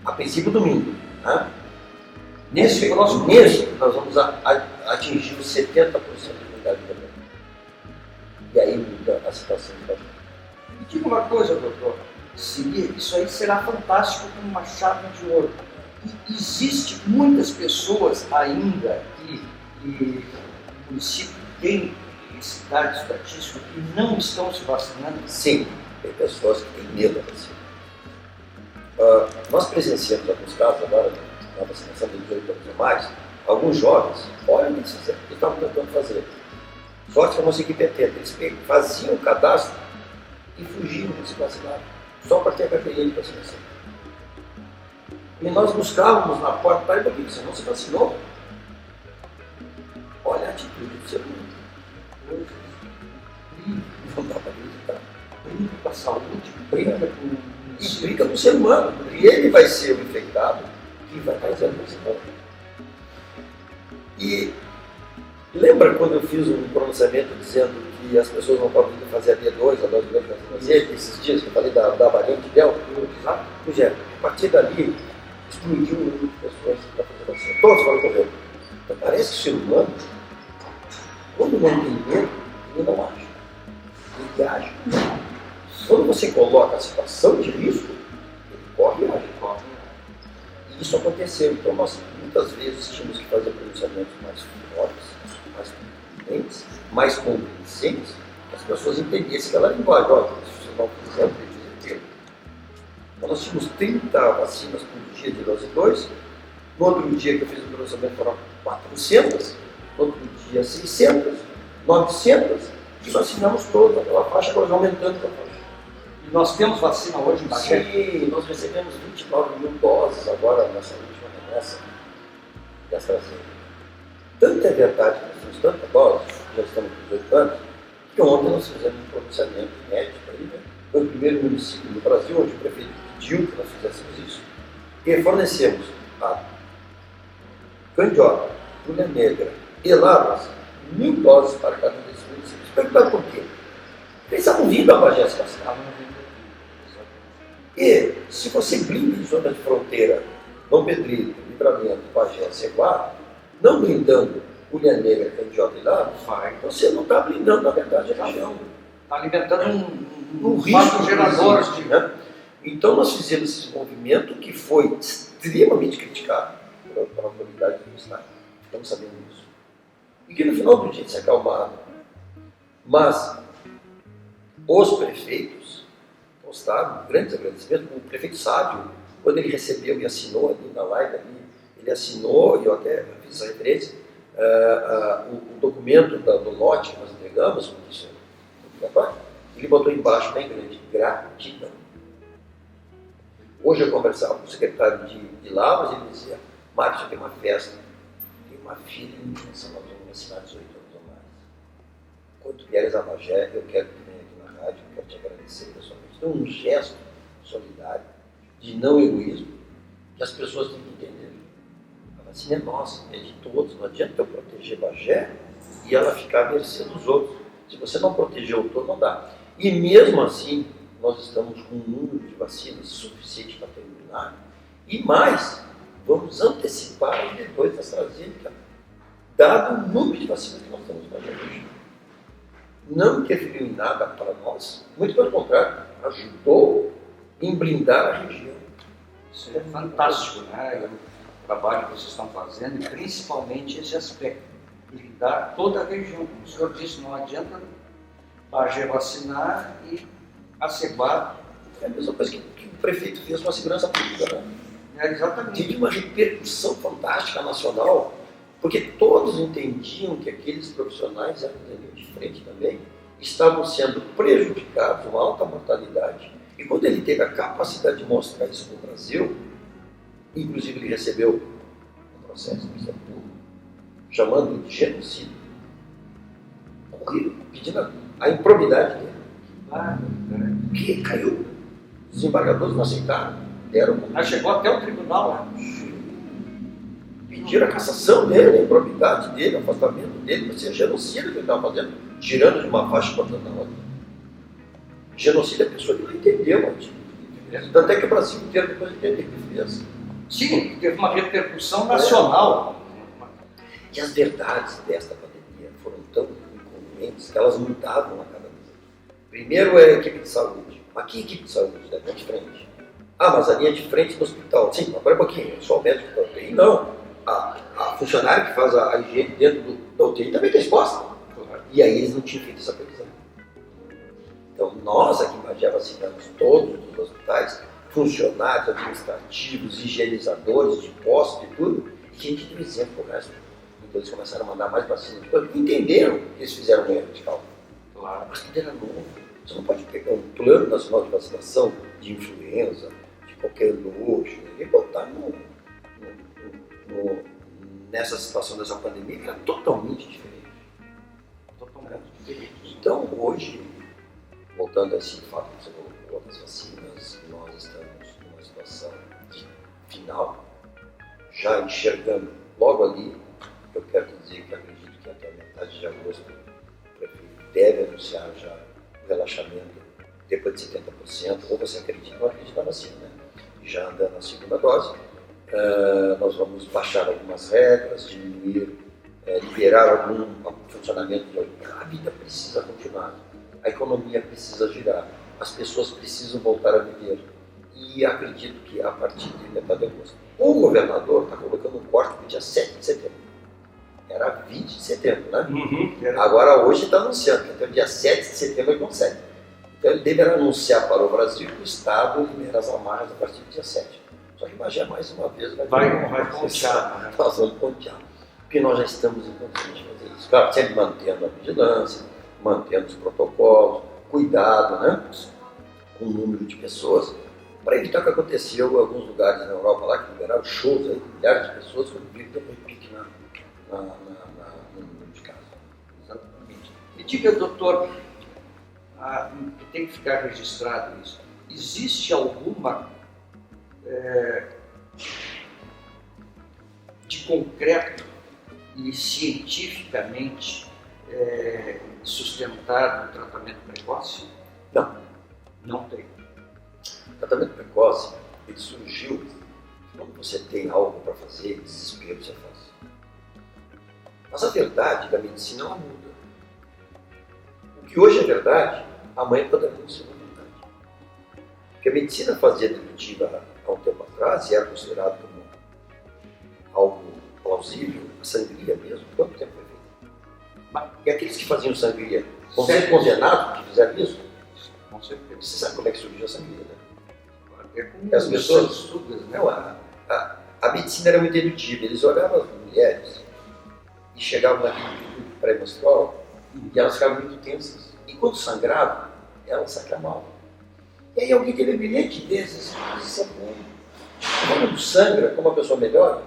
S2: a princípio, domingo. Né? Nesse próximo mês, nós vamos atingir os 70% de imunidade de rebanho. E aí muda a situação do projeto.
S1: Me diga uma coisa, doutor. Isso aí será fantástico como uma chave de ouro. E existe muitas pessoas ainda que o município tem esse dado estatístico que não estão se vacinando?
S2: Sim, tem pessoas que têm medo da vacina. Nós presenciamos alguns casos agora na vacinação de 18 anos ou mais, alguns jovens, olha o que eles estavam tentando fazer. Sorte que a nossa equipe é atenta, eles faziam o cadastro e fugiam de se vacinar, só para ter a carteirinha de vacinação. E nós buscávamos na porta, para ele, você não se vacinou? Olha a atitude do ser humano. Não dá para acreditar.
S1: Brinca com a saúde,
S2: brinca com o ser humano. E ele vai ser o infectado que vai trazer a doença. E lembra quando eu fiz um pronunciamento dizendo que as pessoas não podem fazer a D2, a dose 2 para fazer, esses dias que eu falei da variante Delta? Pois é, a partir dali explodiu um número de pessoas para fazer vacina. Todos foram correndo. Então parece que o ser humano, quando não tem medo, ele não age. Ele age. Quando você coloca a situação de risco, ele corre e age. E isso aconteceu. Então nós muitas vezes tínhamos que fazer pronunciamentos mais fortes, mais contundentes, mais convincentes, para as pessoas entendessem aquela linguagem. Olha, se você não fizer, eu preciso ter. Então nós tínhamos 30 vacinas por dia de dose 2. No outro dia que eu fiz o pronunciamento foram 400. No outro dia 600, 900, e vacinamos toda aquela faixa, agora aumentando a faixa.
S1: E nós temos vacina hoje em Bagé?
S2: Sim, nós recebemos 29 mil doses agora nessa última remessa da AstraZeneca. Tanto é verdade que nós temos tanta dose, já estamos com 18 anos, que ontem nós fizemos um pronunciamento inédito aí, né? Foi o primeiro município do Brasil onde o prefeito pediu que nós fizéssemos isso, e fornecemos a candiota, Júlia Negra e Lavras 1.000 doses para cada um desses municípios. Perguntaram por quê? Eles estavam vindo a Bagé se vacinar. E se você blinda em zona de fronteira, Dom Pedrito, Livramento, Bagé, Ceguá, não blindando Júlia Negra, Candiota e Lavras, você não está blindando, na verdade, a região.
S1: Está alimentando um
S2: no
S1: fato
S2: risco
S1: gerador.
S2: que existe, né? Então nós fizemos esse movimento que foi extremamente criticado pela autoridade do Estado. Estamos sabendo disso. E que no final do dia se acalmaram. Mas os prefeitos postaram grandes agradecimentos. O prefeito Sábio, quando ele recebeu e assinou ali na live, ele assinou, e eu até fiz essa referência, o documento do lote que nós entregamos, ele botou embaixo bem grande: gratidão. Hoje eu conversava com o secretário de Lavras e ele dizia: Marcos, eu tenho uma festa, tenho uma filha imensa, nós vamos vacinar 18 anos ou mais. Quando tu vieres a Bagé, eu quero que venha aqui na rádio, eu quero te agradecer pessoalmente. Então, um gesto solidário, de não egoísmo, que as pessoas têm que entender. A vacina é nossa, é de todos. Não adianta eu proteger Bagé e ela ficar à mercê dos outros. Se você não proteger o todo, não dá. E mesmo assim, nós estamos com um número de vacinas suficiente para terminar. E mais, vamos antecipar as D2 da AstraZeneca, dado o número de vacinas que nós temos na hoje. Não interferiu em nada para nós, muito pelo contrário, ajudou em blindar a região.
S1: Isso é fantástico, né? O trabalho que vocês estão fazendo, e principalmente esse aspecto, blindar toda a região. Como o senhor disse, não adianta Bagé vacinar e a Ceguá.
S2: É a mesma coisa que o prefeito fez com a segurança pública, né?
S1: É, exatamente.
S2: Teve uma repercussão fantástica nacional, porque todos entendiam que aqueles profissionais eram da linha de frente também, estavam sendo prejudicados, uma alta mortalidade. E quando ele teve a capacidade de mostrar isso no Brasil, inclusive ele recebeu um processo do Ministério Público, chamando de genocídio, pedindo a improbidade dele. Que caiu. Os desembargadores não aceitaram.
S1: Chegou até o tribunal, né?
S2: Pediram a cassação dele, a improbidade dele, o afastamento dele, por ser genocídio que ele estava fazendo, tirando de uma faixa e botando na outra. Genocídio é a pessoa que não entendeu, tanto é que o Brasil inteiro depois entendeu o que fez.
S1: Sim, teve uma repercussão nacional.
S2: E as verdades desta pandemia foram tão inconvenientes que elas mudavam a cada vez. Primeiro é a equipe de saúde. Mas que equipe de saúde? Da linha de frente. Ah, mas a linha de frente do hospital. Sim, mas para um pouquinho, eu sou o médico da UTI. Não. A funcionária que faz a higiene dentro da UTI também está exposta. E aí eles não tinham feito essa previsão. Então nós aqui em Bagé vacinamos todos os hospitais, funcionários administrativos, higienizadores de postos e tudo, e a gente deu exemplo para o resto. Então eles começaram a mandar mais vacinas. Entenderam que eles fizeram um erro de cálculo. Claro. Mas tudo era novo. Você não pode pegar um plano nacional de vacinação de influenza, de qualquer nojo, e botar nessa situação dessa pandemia que era totalmente diferente. Totalmente diferente. Então, hoje, voltando a esse fato que você colocou das vacinas, nós estamos numa situação final, já enxergando logo ali, eu quero dizer que acredito que até metade de agosto o prefeito deve anunciar já o relaxamento depois de 70%, ou você acredita ou não acredita na vacina, né? Já andando na segunda dose, nós vamos baixar algumas regras, diminuir, liberar algum funcionamento de algum. A vida precisa continuar, a economia precisa girar, as pessoas precisam voltar a viver. E acredito que a partir de metade de agosto, o governador está colocando um corte para o dia 7 de setembro. Era 20 de setembro, né? Agora hoje está anunciando que até o dia 7 de setembro ele consegue. Então ele deverá anunciar para o Brasil que o Estado libera as amarras a partir do dia 7. Só que Bagé mais uma vez vai pontear, né? Nós vamos pontear. Porque nós já estamos em condições de fazer isso. Claro, sempre mantendo a vigilância, mantendo os protocolos, cuidado, né? Com o número de pessoas, para evitar o que aconteceu em alguns lugares na Europa lá, que liberaram shows aí, com milhares de pessoas, quando viram que depois pique no número de casos. Exatamente.
S1: Me diga, doutor, tem que ficar registrado isso. Existe alguma de concreto e cientificamente sustentado o tratamento precoce?
S2: Não.
S1: Não tem.
S2: O tratamento precoce, ele surgiu quando você tem algo para fazer, desespero você faz. Mas a verdade da medicina ela muda. O que hoje é verdade, amanhã poderá não ser verdade. que a medicina fazia dedutiva há um tempo atrás e era considerado como algo plausível, a sangria mesmo, quanto tempo foi feito? E aqueles que faziam sangria vão ser condenados porque fizeram isso?
S1: Com certeza.
S2: Você sabe como é que surgiu a sangria, né?
S1: As pessoas,
S2: não, a medicina era muito dedutiva, eles olhavam as mulheres e chegavam naquele período pré-menstrual e elas ficavam muito tensas. E quando sangravam, elas se acalmavam. E aí alguém teve a brilhante ideia, isso é bom. Quando sangra, como a pessoa melhora,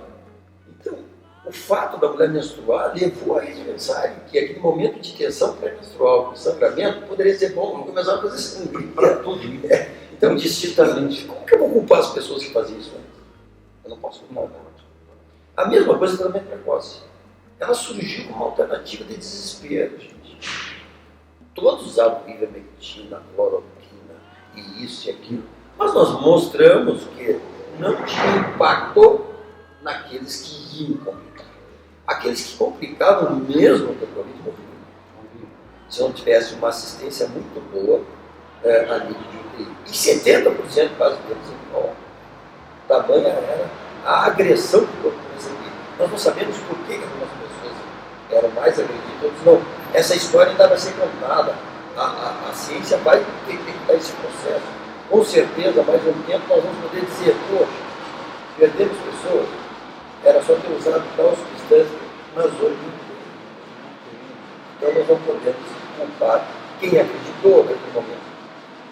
S2: então o fato da mulher menstruar levou a eles pensarem que aquele momento de tensão pré-menstrual, com sangramento, poderia ser bom, vamos começar a fazer sangria para tudo. Então, distintamente, como que eu vou culpar as pessoas que fazem isso antes? Eu não posso culpar nada. A mesma coisa do tratamento precoce. Ela surgiu como uma alternativa de desespero, gente. Todos usavam ivermectina, cloroquina, e isso e aquilo. Mas nós mostramos que não tinha impacto naqueles que iam complicar. Aqueles que complicavam mesmo o Covid morriam. Se não tivesse uma assistência muito boa a nível de UTI. E 70% quase deles em prol. Tamanha era a agressão que o corpo recebia. Nós não sabemos por que algumas pessoas eram mais agredidas, outros não. Essa história ainda vai ser contada. A ciência vai ter que dar esse processo. Com certeza, mais um tempo, nós vamos poder dizer, poxa, perdemos pessoas, era só ter usado tal substância, mas hoje não tem. Então nós não podemos culpar quem acreditou naquele momento.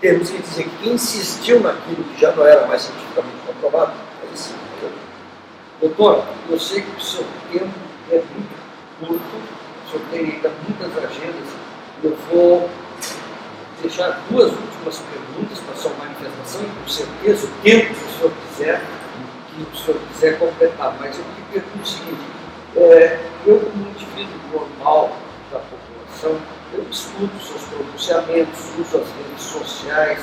S2: Temos que dizer que quem insistiu naquilo que já não era mais cientificamente comprovado, aí sim.
S1: Doutor, eu sei que o seu tempo é muito curto, o senhor tem ainda muitas agendas. Eu vou deixar duas últimas perguntas para a sua manifestação, e com certeza o tempo que o senhor quiser completar. Mas eu lhe pergunto o seguinte, eu como indivíduo normal da população, eu estudo seus pronunciamentos, uso as redes sociais,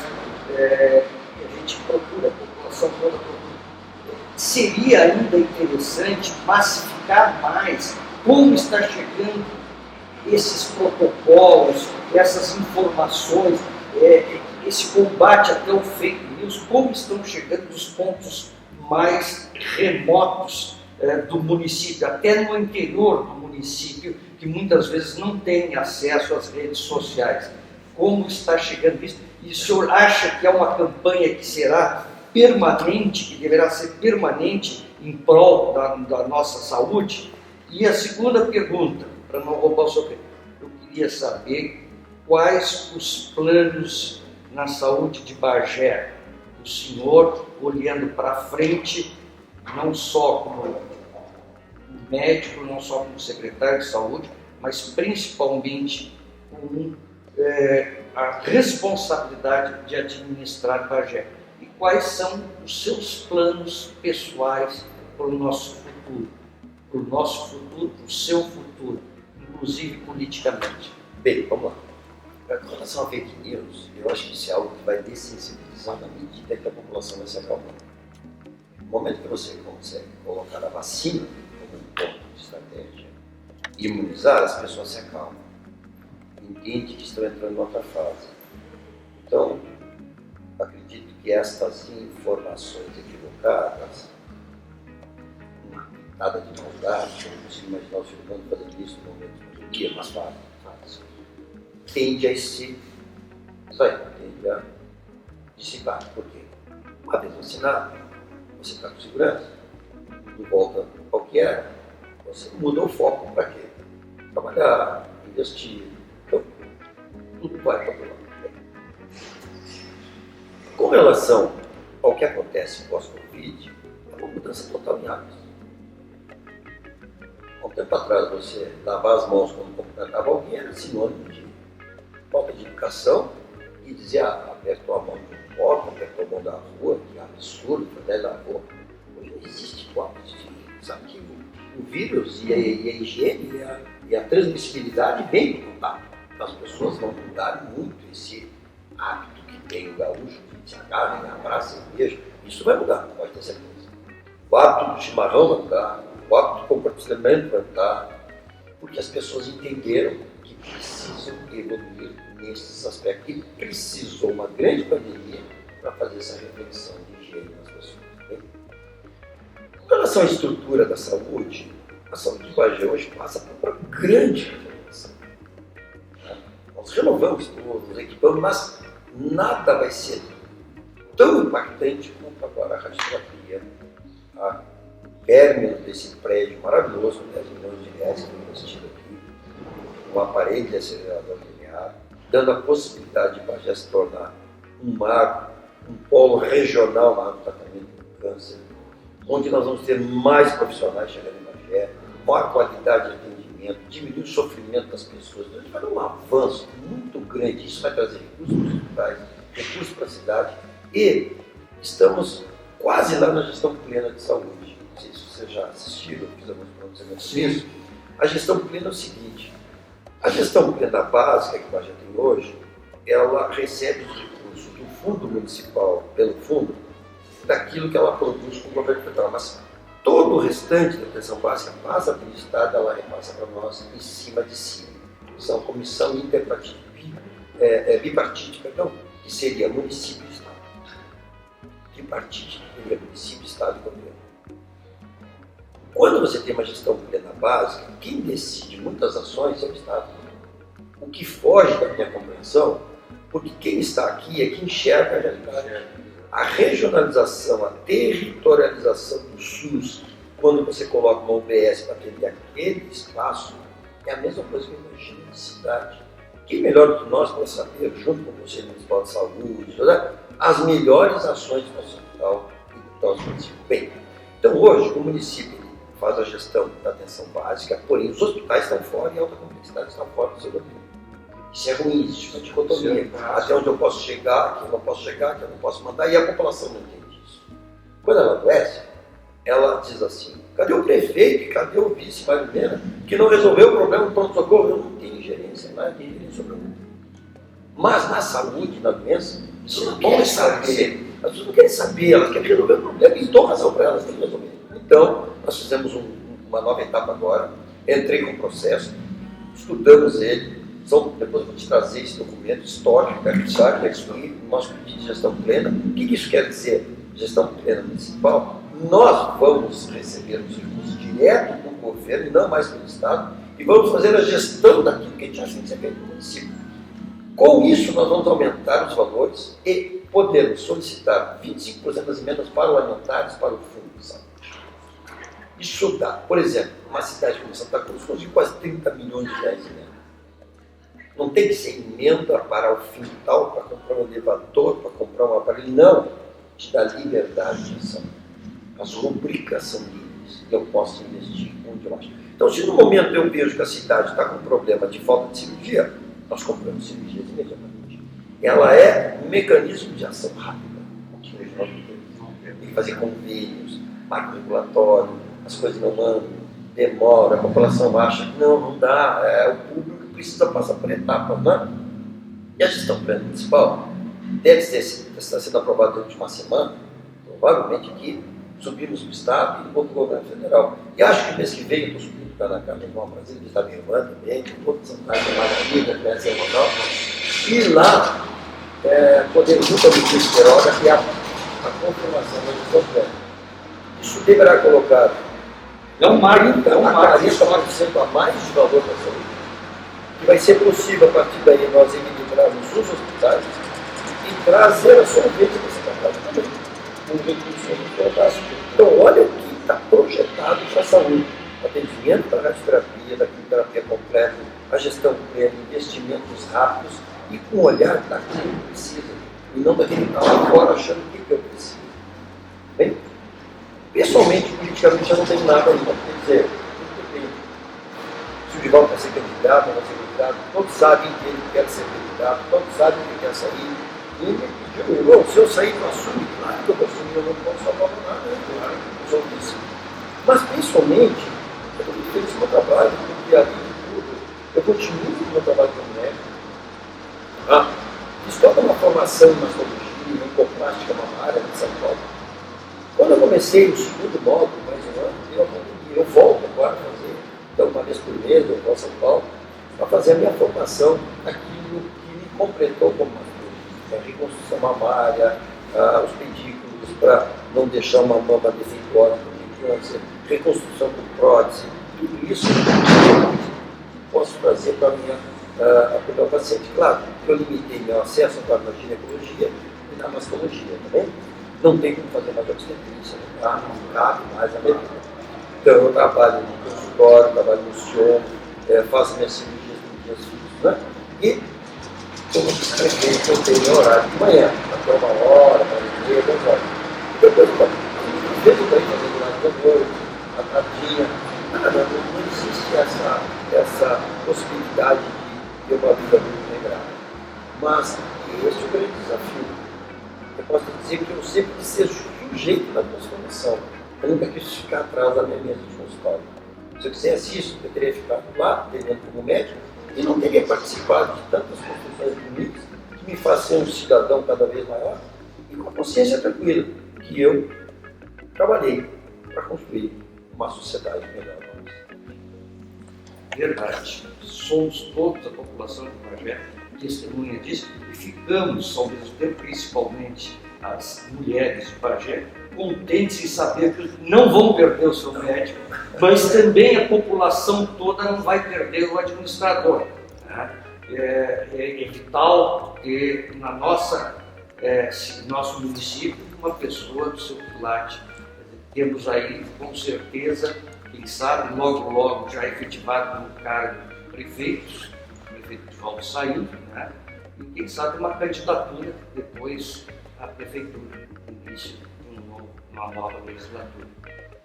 S1: e a gente procura, a população toda procura. Seria ainda interessante massificar mais como está chegando esses protocolos, essas informações, esse combate até o fake news, como estão chegando os pontos mais remotos do município, até no interior do município, que muitas vezes não tem acesso às redes sociais. Como está chegando isso? E o senhor acha que é uma campanha que será permanente, que deverá ser permanente em prol da nossa saúde? E a segunda pergunta, para não roubar o seu tempo, eu queria saber quais os planos na saúde de Bagé, o senhor olhando para frente, não só como médico, não só como secretário de saúde, mas principalmente com a responsabilidade de administrar Bagé. E quais são os seus planos pessoais para o nosso futuro? Para o nosso futuro, para o seu futuro, inclusive politicamente.
S2: Bem, vamos lá. Com relação a fake news, eu acho que isso é algo que vai dessensibilizar na medida que a população vai se acalmando. No momento que você consegue colocar a vacina como um ponto de estratégia e imunizar, as pessoas se acalmam. Entende que estão entrando em outra fase. Então, acredito que estas informações equivocadas, nada de maldade, eu não consigo imaginar o ser humano fazendo isso no momento de pandemia, mas faz. Tende a se tende a dissipar. Por quê? Uma vez vacinado, você está com segurança, tudo volta ao que era, você muda o foco para quê? Trabalhar, investir, então, tudo vai para o lado. Com relação ao que acontece pós-Covid, é uma mudança total em hábitos. Há um tempo atrás, você lavar as mãos quando cumprimentava alguém era sinônimo de falta de educação e dizer, apertou a mão de um pobre, apertou a mão da rua, que absurdo, até lavou. Hoje não existe copo de sabe que o vírus e a higiene e a transmissibilidade vem do contato. As pessoas vão mudar muito esse hábito que tem o gaúcho, que se agarra, abraça, beija. Isso vai mudar, pode ter certeza. O hábito do chimarrão vai mudar, o hábito do compartilhamento vai mudar, porque as pessoas entenderam que precisam evoluir nesses aspectos. E precisou uma grande pandemia para fazer essa reflexão de higiene nas pessoas. Bem? Com relação à estrutura da saúde, a saúde do Bagé hoje passa por uma grande reformulação. Nós renovamos tudo, nos equipamos, mas nada vai ser tão impactante quanto agora a radioterapia, a término desse prédio maravilhoso, com 10 milhões de reais que foi investido aqui, um aparelho de acelerador linear, dando a possibilidade de Bagé se tornar um marco, um polo regional no tratamento do câncer, onde nós vamos ter mais profissionais chegando em Bagé, maior qualidade de atendimento, diminuir o sofrimento das pessoas. Então, a gente vai dar um avanço muito grande, isso vai trazer recursos para os hospitais, recursos para a cidade, e estamos quase lá na gestão plena de saúde. Não sei se vocês já assistiram, fizemos pronunciamentos disso. A gestão plena é o seguinte: a gestão plena básica que a Bagé tem hoje, ela recebe os recursos do fundo municipal, pelo fundo, daquilo que ela produz com o governo federal. Mas todo o restante da atenção básica passa pelo Estado, ela repassa para nós em cima de si. São comissão bipartite, que seria município e Estado. Tripartite, que seria município, Estado e governo. Quando você tem uma gestão plena básica, quem decide muitas ações é o Estado. O que foge da minha compreensão, porque quem está aqui é quem enxerga a realidade. A regionalização, a territorialização do SUS, quando você coloca uma UBS para atender aquele espaço, é a mesma coisa que eu imagino de cidade. Quem melhor do que nós para saber, junto com o Conselho Municipal de Saúde, as melhores ações do nosso hospital e do nosso município. Bem, então hoje o município faz a gestão da atenção básica, porém os hospitais estão fora e a alta complexidade está fora do seu domínio. Isso é ruim, existe uma dicotomia. Até onde eu posso chegar, aqui eu não posso chegar, aqui eu não posso mandar, e a população não entende isso. Quando ela adoece, ela diz assim: cadê o prefeito, cadê o vice, Mário Mena, que não resolveu o problema do pronto-socorro? Eu não tenho gerência, não tem gerência sobre o mundo. Mas na saúde, na doença, isso não querem saber. As pessoas não querem saber, elas querem resolver o problema e dou razão para elas, têm que resolver. Então, nós fizemos uma nova etapa agora, entrei com o processo, estudamos ele. Depois eu vou te trazer esse documento histórico, que vai excluir o nosso pedido de gestão plena. O que isso quer dizer? Gestão plena municipal. Nós vamos receber os recursos direto do governo, e não mais pelo Estado, e vamos fazer a gestão daquilo que a gente acha que tem que ser feito no município. Com isso, nós vamos aumentar os valores e podemos solicitar 25% das emendas parlamentares para o Fundo de Saúde. Isso dá, por exemplo, uma cidade como Santa Cruz conseguiu quase 30 milhões de reais em emenda. Não tem que ser emenda para o fim tal, para comprar um elevador, para comprar um aparelho. Não. Te dá liberdade de ação. As rubricas são livres. Eu posso investir onde eu acho. Então, se no momento eu vejo que a cidade está com problema de falta de cirurgia, nós compramos cirurgias imediatamente. Ela é um mecanismo de ação rápida. Tem que fazer convênios, marco regulatório, as coisas não andam, demora, a população acha que não dá, o público precisa passar por etapas, né? E a gestão plena municipal deve estar sendo aprovada durante uma semana, provavelmente aqui, subimos para o Estado e outro governo federal. E acho que mês que vem eu estou subindo para na Casa do Irmão Brasil, que está minha irmã também, que toda São Paulo é maravilha, conhece a Ronaldo, e lá podemos junto ao ministro Queiroga criar a confirmação da gestão plena. Isso deverá colocar não mais, então, a 40% a mais de valor da saúde, que vai ser possível a partir daí nós equilibrarmos os hospitais e trazer a solvência desse trabalho também, com recursos fantástico. Então, olha o que está projetado para a saúde: atendimento da radioterapia, da quimioterapia completa, a gestão plena, investimentos rápidos e com o olhar daquilo que precisa, e não daquele que está lá fora achando o que eu preciso. Bem? Pessoalmente, politicamente, eu não tenho nada ainda. Quer dizer, tudo depende. Se o Divaldo quer ser candidato, não ser candidato, todos sabem que ele quer ser candidato, todos sabem que ele quer sair. E me pediu, se eu sair, eu assumo. Claro que eu vou assumir, eu não posso salvar nada, claro, eu sou disso. Mas, pessoalmente, eu estou muito feliz com o meu trabalho, porque além de tudo, eu continuo com o meu trabalho como médico. Fiz toda uma formação em mastologia, em oncoplástica mamária em São Paulo. Quando eu comecei o segundo módulo, mais um ano, eu volto agora a fazer, então uma vez por mês eu vou a São Paulo, para fazer a minha formação naquilo que me completou como mastologista, a reconstrução mamária, os pedículos, para não deixar uma mama defeituosa para a criança, reconstrução com prótese, tudo isso eu posso fazer para o meu paciente. Claro, eu limitei meu acesso agora na ginecologia e na mastologia, tá bem? Não tem como fazer mais obstetrícia, não cabe mais a minha vida. Então eu trabalho no consultório, trabalho no SIOM, faço minhas cirurgias nos dias fixos, né? E como prefeito, eu tenho meu horário de manhã, até 1 hora, 1h30, 2 horas. Depois, vejo bem fazer horário da noite, à tardinha. Não existe essa possibilidade de ter uma vida muito regrada. Mas esse é o grande desafio. Eu posso dizer que eu sempre quis ser sujeito da transformação. Eu nunca quis ficar atrás da minha mesa de consultório. Se eu quisesse isso, eu teria ficado lá, treinando como médico, e não teria participado de tantas construções bonitas que me fazem ser um cidadão cada vez maior e com a consciência tranquila que eu trabalhei para construir uma sociedade melhor.
S1: Verdade. Somos todos, a população de Bagé, testemunha disso, e ficamos, ao mesmo tempo, principalmente as mulheres de Bagé, contentes em saber que não vão perder o seu médico, mas também a população toda não vai perder o administrador. Né? É vital ter na nosso município uma pessoa do seu quilate. Temos aí, com certeza, quem sabe, logo já efetivado no cargo de prefeitos, o prefeito de Valdo saiu, né? E quem sabe uma candidatura depois à prefeitura, no início de uma nova legislatura.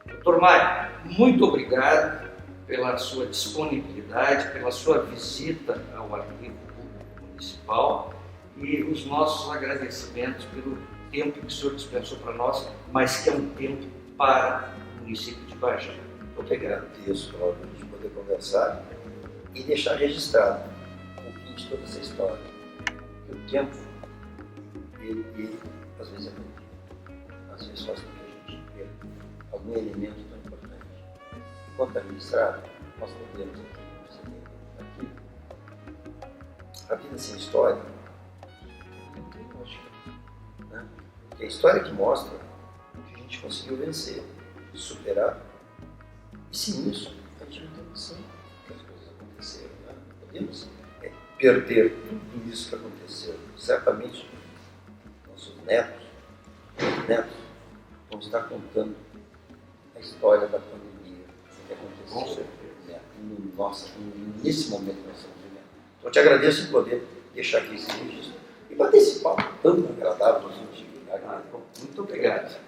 S1: Doutor Mário, muito obrigado pela sua disponibilidade, pela sua visita ao Arquivo Público Municipal e os nossos agradecimentos pelo tempo que o senhor dispensou para nós, mas que é um tempo para o município de Bagé.
S2: Eu que agradeço, Cláudio, de poder conversar e deixar registrado um pouquinho de toda essa história. Que o tempo, ele às vezes é muito, às vezes faz com que a gente perca algum elemento tão importante. Enquanto administrado, nós podemos aqui, a vida sem história não tem lógica. Né? Porque a história que mostra que a gente conseguiu vencer, superar. E sem isso, a gente não tem noção que as coisas aconteceram. Né? Podemos perder tudo isso que aconteceu. Certamente, nossos netos vão estar contando a história da pandemia, o que aconteceu nesse momento que nós estamos vivendo. Então, eu te agradeço por poder deixar aqui esse registro e bater esse papo tão agradável.
S1: Muito obrigado.